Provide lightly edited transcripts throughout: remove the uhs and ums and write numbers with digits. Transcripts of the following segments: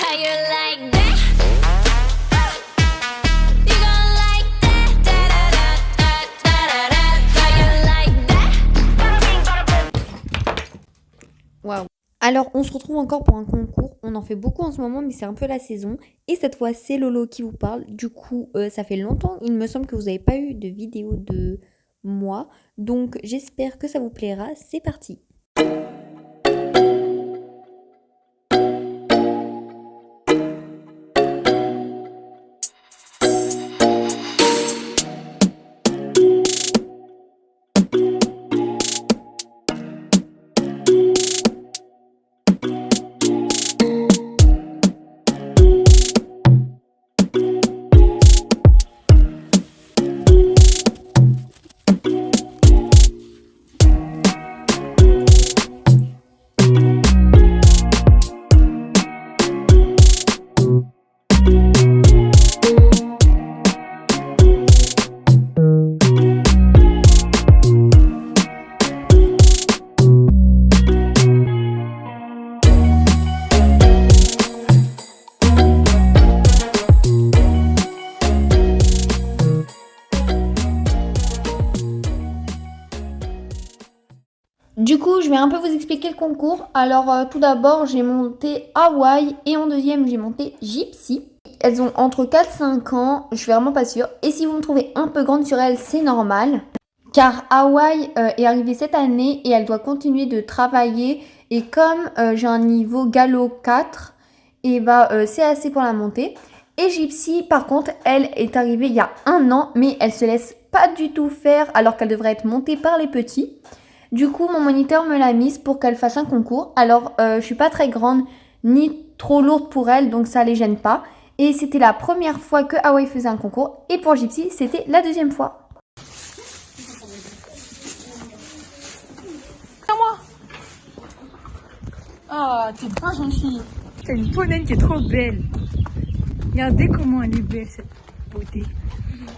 How you like that? You gon' like that? Da da da da da da. How you like that? Bada bing, bada boom. Waouh. Alors, on se retrouve encore pour un concours. On en fait beaucoup en ce moment, mais c'est un peu la saison. Et cette fois, c'est Lolo qui vous parle. Du coup, ça fait longtemps. Il me semble que vous n'avez pas eu de vidéo de moi. Donc, j'espère que ça vous plaira. C'est parti. Du coup, je vais un peu vous expliquer le concours. Alors, tout d'abord, j'ai monté Hawaï et en deuxième, j'ai monté Gypsy. Elles ont entre 4-5 ans, je suis vraiment pas sûre. Et si vous me trouvez un peu grande sur elles, c'est normal. Car Hawaï est arrivée cette année et elle doit continuer de travailler. Et comme j'ai un niveau Gallo 4, et c'est assez pour la monter. Et Gypsy, par contre, elle est arrivée il y a 1 an, mais elle se laisse pas du tout faire alors qu'elle devrait être montée par les petits. Du coup, mon moniteur me l'a mise pour qu'elle fasse un concours. Alors, je suis pas très grande ni trop lourde pour elle, donc ça les gêne pas. Et c'était la première fois que Hawaï faisait un concours. Et pour Gypsy, c'était la deuxième fois. Moi. Ah, t'es pas gentille. T'as une peau naine qui est trop belle. Regardez comment elle est belle, cette beauté.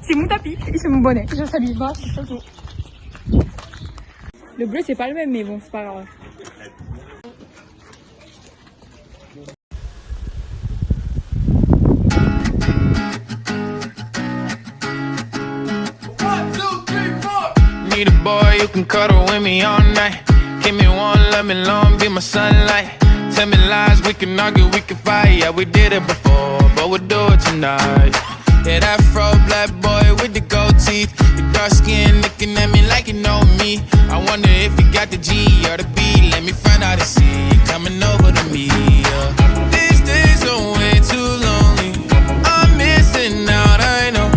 C'est mon tapis et c'est mon bonnet. Je s'habille pas, c'est trop beau. Le bleu, c'est pas le même, mais bon, c'est pas grave. Need a boy you can cuddle with me all night. Give me one, love me long, be my sunlight. Tell me lies, we can argue, we can fight. Yeah, we did it before, but we'll do it tonight. Yeah, that fro black boy with the gold teeth. Your dark skin looking at me like you know me. I wonder if you got the G or the B. Let me find out and see you coming over to me. Yeah. These days are way too lonely. I'm missing out, I know.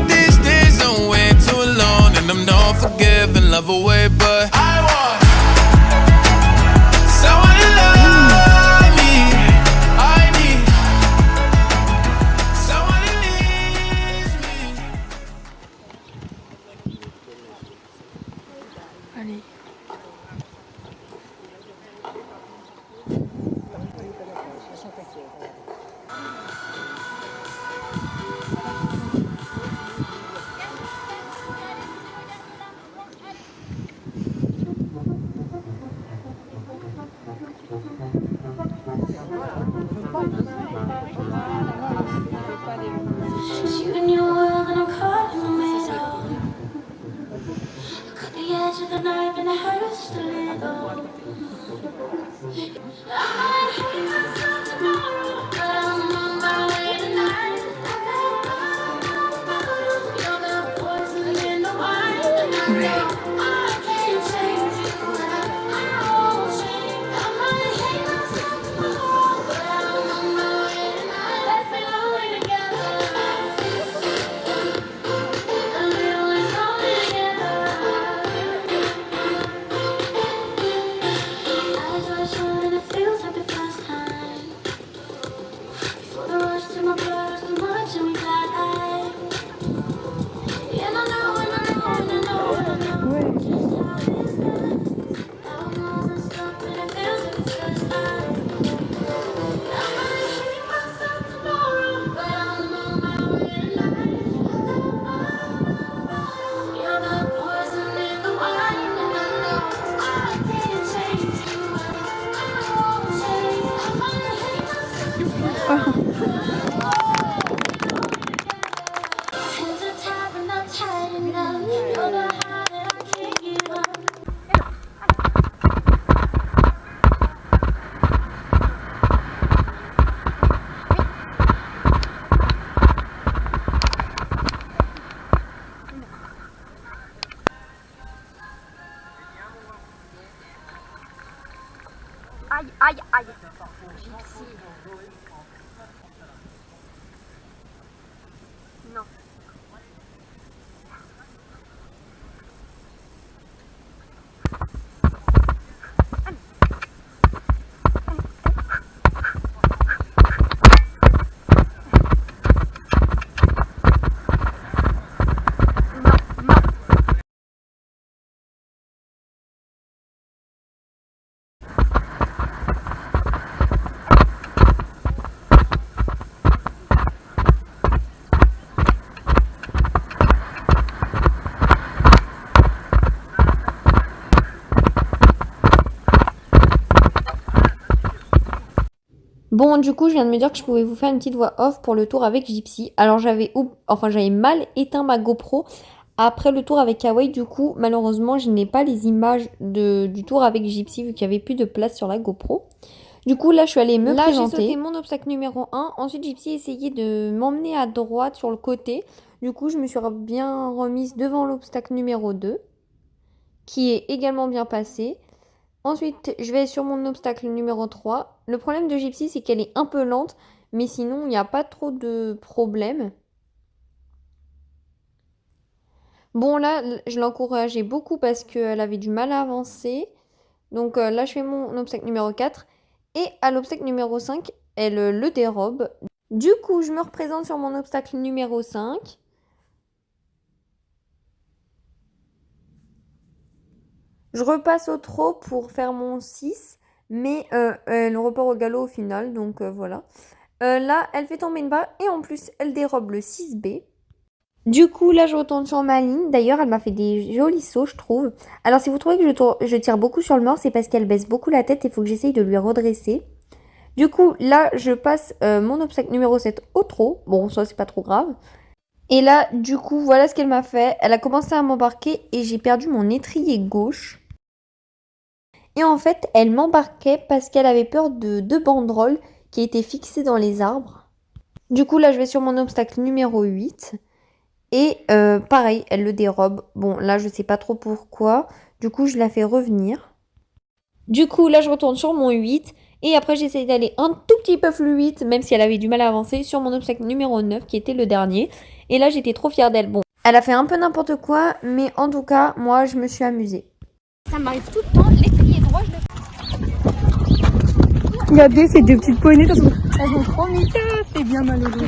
These days are way too alone, and I'm not forgiving, love away, but I want someone to love me. I need someone who needs me. Allez. It's you and your world and I'm caught in the middle. Look at the edge of the knife and it hurts a little. I might hate myself tomorrow, but I'm on my way tonight. You're the poison in the wine, and I know I can't change you, and I won't change. I might hate myself tomorrow, but I'm on my way tonight. Let's be lonely together. A little less lonely together. Eyes wide shut and it feels like the first time. Hands are tied but not tight enough. You're the high that I can't give up. Aïe, aïe, aïe. Non. Bon, du coup, je viens de me dire que je pouvais vous faire une petite voix off pour le tour avec Gypsy. Alors, j'avais mal éteint ma GoPro après le tour avec Kawaii. Du coup, malheureusement, je n'ai pas les images du tour avec Gypsy vu qu'il n'y avait plus de place sur la GoPro. Du coup, là, je suis allée me présenter. J'ai sauté mon obstacle numéro 1. Ensuite, Gypsy a essayé de m'emmener à droite sur le côté. Du coup, je me suis bien remise devant l'obstacle numéro 2, qui est également bien passé. Ensuite, je vais sur mon obstacle numéro 3. Le problème de Gypsy, c'est qu'elle est un peu lente, mais sinon, il n'y a pas trop de problème. Bon, là, je l'encourageais beaucoup parce qu'elle avait du mal à avancer. Donc là, je fais mon obstacle numéro 4. Et à l'obstacle numéro 5, elle le dérobe. Du coup, je me représente sur mon obstacle numéro 5. Je repasse au trot pour faire mon 6, mais elle repart au galop au final, donc voilà. Là, elle fait tomber une barre et en plus, elle dérobe le 6B. Du coup, là, je retourne sur ma ligne. D'ailleurs, elle m'a fait des jolis sauts, je trouve. Alors, si vous trouvez que je tire beaucoup sur le mort, c'est parce qu'elle baisse beaucoup la tête et il faut que j'essaye de lui redresser. Du coup, là, je passe mon obstacle numéro 7 au trot. Bon, ça, c'est pas trop grave. Et là, du coup, voilà ce qu'elle m'a fait. Elle a commencé à m'embarquer et j'ai perdu mon étrier gauche. Et en fait, elle m'embarquait parce qu'elle avait peur de deux banderoles qui étaient fixées dans les arbres. Du coup, là, je vais sur mon obstacle numéro 8. Et pareil, elle le dérobe. Bon, là, je sais pas trop pourquoi. Du coup, je la fais revenir. Du coup, là, je retourne sur mon 8. Et après, j'essaie d'aller un tout petit peu fluide, même si elle avait du mal à avancer, sur mon obstacle numéro 9, qui était le dernier. Et là, j'étais trop fière d'elle. Bon, elle a fait un peu n'importe quoi, mais en tout cas, moi, je me suis amusée. Ça m'arrive tout le temps, l'étrier droit, je le fais. Regardez ces deux petites poignées, elles sont trop mignonnes, c'est bien malheureux.